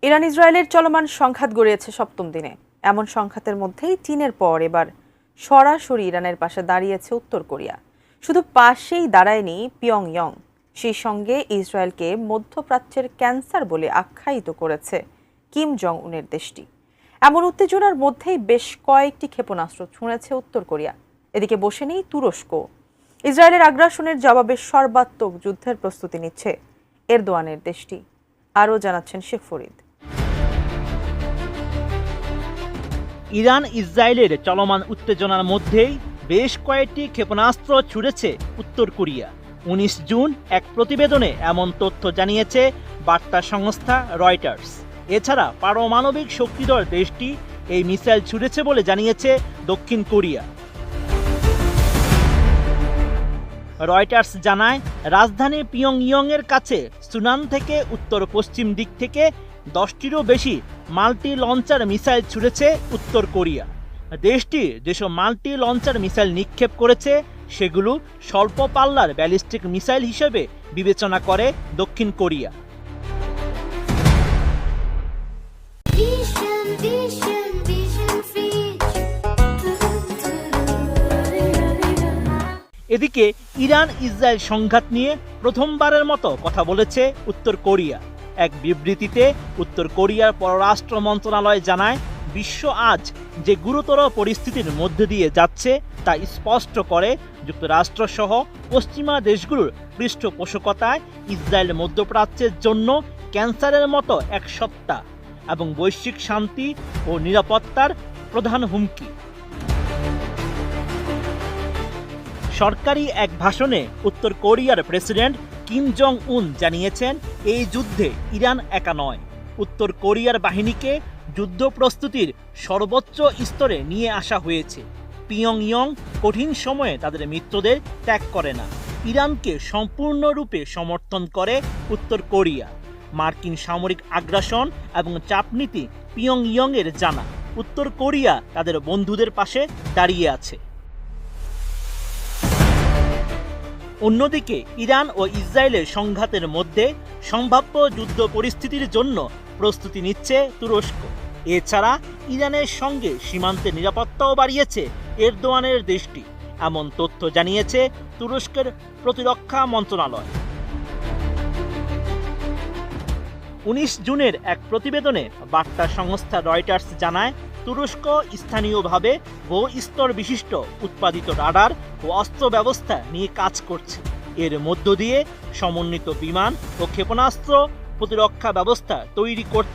Iran ইসরায়েলের চলমান সংঘাত গড়িয়েছে সপ্তম দিনে। এমন সংঘাতের মধ্যেই চীনের পর এবার সরাসরি ইরানের পাশে দাঁড়িয়েছে উত্তর কোরিয়া। শুধু পাশেই দাঁড়ায়নি পিয়ংইয়ং, সেই সঙ্গে ইসরায়েলকে মধ্যপ্রাচ্যের ক্যান্সার বলে আখ্যায়িত করেছে কিম জং উনের দেশটি। এমন উত্তেজনার মধ্যেই বেশ কয়েকটি ক্ষেপণাস্ত্র ছুঁড়েছে উত্তর কোরিয়া। এদিকে বসে নেই তুরস্ক। ইসরায়েলের আগ্রাসনের জবাবে সর্বাত্মক যুদ্ধের প্রস্তুতি নিচ্ছে এরদোয়ানের দেশটি। আরও জানাচ্ছেন শেখ ফরিদ। ইরান ইসরায়েলের চলমান উত্তেজনার মধ্যেই বেশ কয়েকটি ক্ষেপণাস্ত্র ছুড়েছে উত্তর কোরিয়া। ১৯ জুন এক প্রতিবেদনে এমন তথ্য জানিয়েছে বার্তা সংস্থা রয়টার্স। এছাড়া পারমাণবিক শক্তিধর দেশটি এই মিসাইল ছুড়েছে বলে জানিয়েছে দক্ষিণ কোরিয়া। রয়টার্স জানায়, রাজধানী পিয়ংইয়ংয়ের কাছে সুনান থেকে উত্তর পশ্চিম দিক থেকে 10টিরও বেশি মাল্টি লঞ্চার মিসাইল ছুড়েছে উত্তর কোরিয়া। দেশটি যেসব মাল্টি লঞ্চার মিসাইল নিক্ষেপ করেছে সেগুলো স্বল্প পাল্লার ব্যালিস্টিক মিসাইল হিসেবে বিবেচনা করে দক্ষিণ কোরিয়া। এদিকে ইরান ইসরায়েল সংঘাত নিয়ে প্রথমবারের মতো কথা বলেছে উত্তর কোরিয়া। এক বিবৃতিতে উত্তর কোরিয়ার পররাষ্ট্র মন্ত্রণালয় জানায়, বিশ্ব আজ যে গুরুতর পরিস্থিতির মধ্যে দিয়ে যাচ্ছে তা স্পষ্ট করে যুক্তরাষ্ট্র সহ পশ্চিমা দেশগুলোর পৃষ্ঠপোষকতায় ইসরায়েল মধ্যপ্রাচ্যের জন্য ক্যান্সারের মতো এক সত্তা এবং বৈশ্বিক শান্তি ও নিরাপত্তার প্রধান হুমকি। সরকারি এক ভাষণে উত্তর কোরিয়ার প্রেসিডেন্ট কিম জং উন জানিয়েছেন, এই যুদ্ধে ইরান একা নয়। উত্তর কোরিয়ার বাহিনীকে যুদ্ধ প্রস্তুতির সর্বোচ্চ স্তরে নিয়ে আসা হয়েছে। পিয়ংইয়ং কঠিন সময়ে তাদের মিত্রদের ত্যাগ করে না। ইরানকে সম্পূর্ণরূপে সমর্থন করে উত্তর কোরিয়া। মার্কিন সামরিক আগ্রাসন এবং চাপনীতি পিয়ংইয়ংয়ের জানা। উত্তর কোরিয়া তাদের বন্ধুদের পাশে দাঁড়িয়ে আছে। অন্যদিকে ইরান ও ইসরায়েলের সংঘাতের মধ্যে সম্ভাব্য যুদ্ধ পরিস্থিতির জন্য প্রস্তুতি নিচ্ছে তুরস্ক। এছাড়া ইরানের সঙ্গে সীমান্তের নিরাপত্তাও বাড়িয়েছে এরদোয়ানের দেশটি। এমন তথ্য জানিয়েছে তুরস্কের প্রতিরক্ষা মন্ত্রণালয়। ১৯ জুনের এক প্রতিবেদনে বার্তা সংস্থা রয়টার্স জানায়, তুরস্ক স্থানীয়ভাবে বহু স্তর বিশিষ্ট উৎপাদিত রাডার ও অস্ত্র ব্যবস্থা নিয়ে কাজ করছে। এর মধ্য দিয়ে সমন্বিত বিমান ও ক্ষেপণাস্ত্র প্রতিরক্ষা ব্যবস্থা তৈরি করছে।